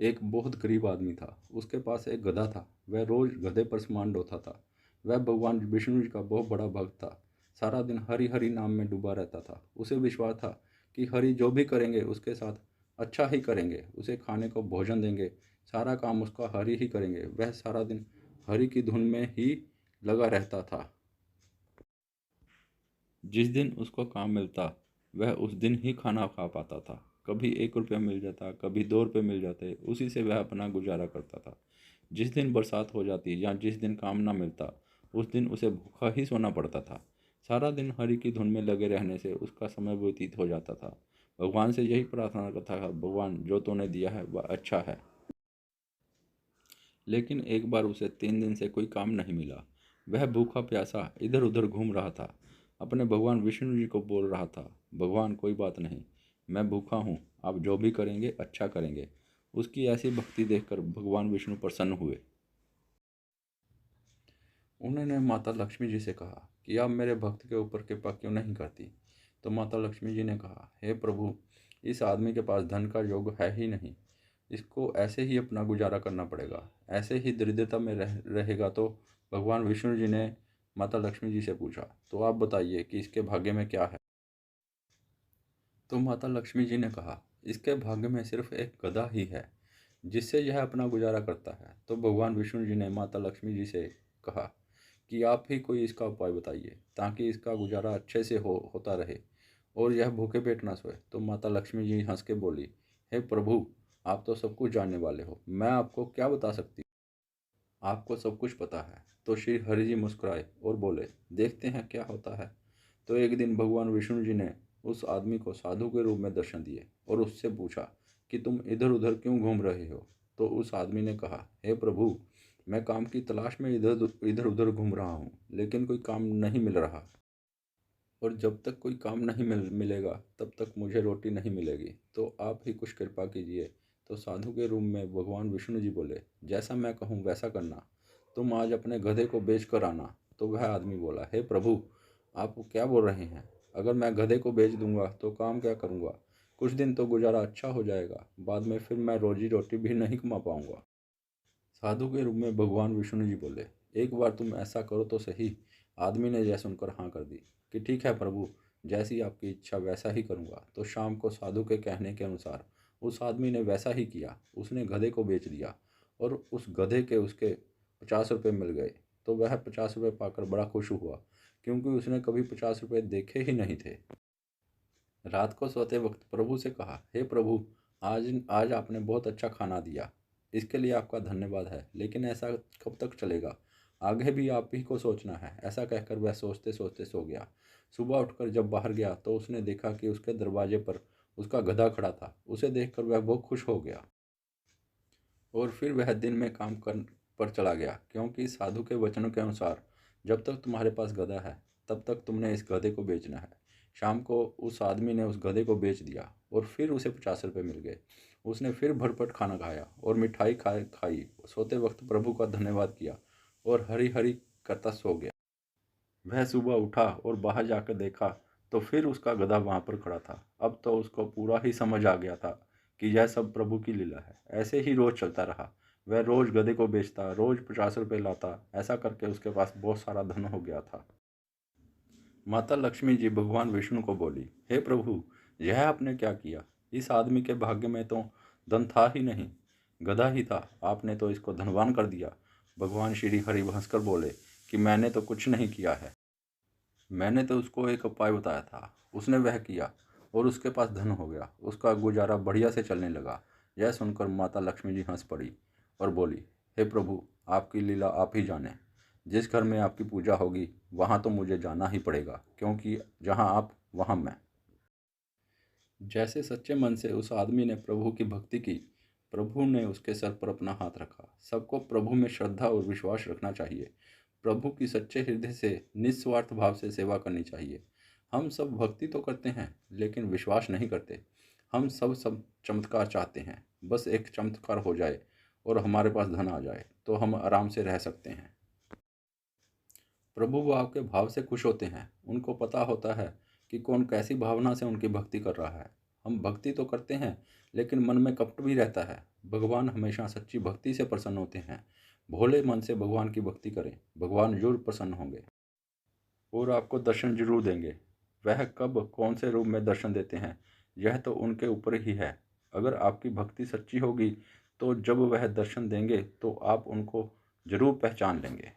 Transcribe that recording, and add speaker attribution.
Speaker 1: एक बहुत गरीब आदमी था। उसके पास एक गधा था। वह रोज गधे पर सामान ढोता था। वह भगवान विष्णु जी का बहुत बड़ा भक्त था। सारा दिन हरि हरि नाम में डूबा रहता था। उसे विश्वास था कि हरि जो भी करेंगे उसके साथ अच्छा ही करेंगे, उसे खाने को भोजन देंगे, सारा काम उसका हरि ही करेंगे। वह सारा दिन हरि की धुन में ही लगा रहता था। जिस दिन उसको काम मिलता वह उस दिन ही खाना खा पाता था। कभी 1 रुपया मिल जाता, कभी 2 रुपये मिल जाते, उसी से वह अपना गुजारा करता था। जिस दिन बरसात हो जाती या जिस दिन काम ना मिलता उस दिन उसे भूखा ही सोना पड़ता था। सारा दिन हरि की धुन में लगे रहने से उसका समय व्यतीत हो जाता था। भगवान से यही प्रार्थना करता था, भगवान जो तूने दिया है वह अच्छा है। लेकिन एक बार उसे 3 दिन से कोई काम नहीं मिला। वह भूखा प्यासा इधर उधर घूम रहा था। अपने भगवान विष्णु जी को बोल रहा था, भगवान कोई बात नहीं, मैं भूखा हूँ, आप जो भी करेंगे अच्छा करेंगे। उसकी ऐसी भक्ति देखकर भगवान विष्णु प्रसन्न हुए। उन्होंने माता लक्ष्मी जी से कहा कि आप मेरे भक्त के ऊपर कृपा क्यों नहीं करती। तो माता लक्ष्मी जी ने कहा, हे प्रभु, इस आदमी के पास धन का योग है ही नहीं, इसको ऐसे ही अपना गुजारा करना पड़ेगा, ऐसे ही दरिद्रता में रहेगा। तो भगवान विष्णु जी ने माता लक्ष्मी जी से पूछा, तो आप बताइए कि इसके भाग्य में क्या है। तो माता लक्ष्मी जी ने कहा, इसके भाग्य में सिर्फ एक गधा ही है जिससे यह अपना गुजारा करता है। तो भगवान विष्णु जी ने माता लक्ष्मी जी से कहा कि आप ही कोई इसका उपाय बताइए ताकि इसका गुजारा अच्छे से होता रहे और यह भूखे पेट ना सोए। तो माता लक्ष्मी जी हंस के बोली, हे प्रभु, आप तो सब कुछ जानने वाले हो, मैं आपको क्या बता सकती हूँ, आपको सब कुछ पता है। तो श्री हरि जी मुस्कुराए और बोले, देखते हैं क्या होता है। तो एक दिन भगवान विष्णु जी ने उस आदमी को साधु के रूप में दर्शन दिए और उससे पूछा कि तुम इधर उधर क्यों घूम रहे हो। तो उस आदमी ने कहा, हे प्रभु, मैं काम की तलाश में इधर इधर उधर घूम रहा हूँ, लेकिन कोई काम नहीं मिल रहा, और जब तक कोई काम नहीं मिलेगा तब तक मुझे रोटी नहीं मिलेगी, तो आप ही कुछ कृपा कीजिए। तो साधु के रूप में भगवान विष्णु जी बोले, जैसा मैं कहूँ वैसा करना, तुम आज अपने गधे को बेच कर आना। तो वह आदमी बोला, हे प्रभु, आप क्या बोल रहे हैं, अगर मैं गधे को बेच दूंगा तो काम क्या करूंगा, कुछ दिन तो गुजारा अच्छा हो जाएगा, बाद में फिर मैं रोजी रोटी भी नहीं कमा पाऊंगा। साधु के रूप में भगवान विष्णु जी बोले, एक बार तुम ऐसा करो तो सही। आदमी ने यह सुनकर हाँ कर दी कि ठीक है प्रभु, जैसी आपकी इच्छा वैसा ही करूँगा। तो शाम को साधु के कहने के अनुसार उस आदमी ने वैसा ही किया। उसने गधे को बेच दिया और उस गधे के उसके 50 रुपये मिल गए। तो वह 50 रुपये पाकर बड़ा खुश हुआ, क्योंकि उसने कभी 50 रुपये देखे ही नहीं थे। रात को सोते वक्त प्रभु से कहा, हे प्रभु, आज आज आपने बहुत अच्छा खाना दिया, इसके लिए आपका धन्यवाद है, लेकिन ऐसा कब तक चलेगा, आगे भी आप ही को सोचना है। ऐसा कहकर वह सोचते सोचते सो गया। सुबह उठकर जब बाहर गया तो उसने देखा कि उसके दरवाजे पर उसका गधा खड़ा था। उसे देखकर वह बहुत खुश हो गया और फिर वह दिन में काम कर पर चला गया, क्योंकि साधु के वचनों के अनुसार जब तक तुम्हारे पास गधा है तब तक तुमने इस गधे को बेचना है। शाम को उस आदमी ने उस गधे को बेच दिया और फिर उसे 50 रुपये मिल गए। उसने फिर भरपेट खाना खाया और मिठाई खाई, सोते वक्त प्रभु का धन्यवाद किया और हरी हरी करता सो गया। वह सुबह उठा और बाहर जाकर देखा तो फिर उसका गधा वहां पर खड़ा था। अब तो उसको पूरा ही समझ आ गया था कि यह सब प्रभु की लीला है। ऐसे ही रोज चलता रहा। वह रोज गधे को बेचता, रोज 50 रुपये लाता। ऐसा करके उसके पास बहुत सारा धन हो गया था। माता लक्ष्मी जी भगवान विष्णु को बोली, हे प्रभु, यह आपने क्या किया, इस आदमी के भाग्य में तो धन था ही नहीं, गधा ही था, आपने तो इसको धनवान कर दिया। भगवान श्री हरि हंसकर बोले कि मैंने तो कुछ नहीं किया है, मैंने तो उसको एक उपाय बताया था, उसने वह किया और उसके पास धन हो गया, उसका गुजारा बढ़िया से चलने लगा। यह सुनकर माता लक्ष्मी जी हंस पड़ी और बोली, हे प्रभु, आपकी लीला आप ही जाने। जिस घर में आपकी पूजा होगी वहाँ तो मुझे जाना ही पड़ेगा, क्योंकि जहाँ आप वहाँ मैं। जैसे सच्चे मन से उस आदमी ने प्रभु की भक्ति की, प्रभु ने उसके सर पर अपना हाथ रखा। सबको प्रभु में श्रद्धा और विश्वास रखना चाहिए। प्रभु की सच्चे हृदय से निस्वार्थ भाव से सेवा करनी चाहिए। हम सब भक्ति तो करते हैं लेकिन विश्वास नहीं करते। हम सब चमत्कार चाहते हैं, बस एक चमत्कार हो जाए और हमारे पास धन आ जाए तो हम आराम से रह सकते हैं। प्रभु वो आपके भाव से खुश होते हैं। उनको पता होता है कि कौन कैसी भावना से उनकी भक्ति कर रहा है। हम भक्ति तो करते हैं, लेकिन मन में कपट भी रहता है। भगवान हमेशा सच्ची भक्ति से प्रसन्न होते हैं। भोले मन से भगवान की भक्ति करें, भगवान जरूर प्रसन्न होंगे और आपको दर्शन जरूर देंगे। वह कब कौन से रूप में दर्शन देते हैं, यह तो उनके ऊपर ही है। अगर आपकी भक्ति सच्ची होगी तो जब वह दर्शन देंगे तो आप उनको जरूर पहचान लेंगे।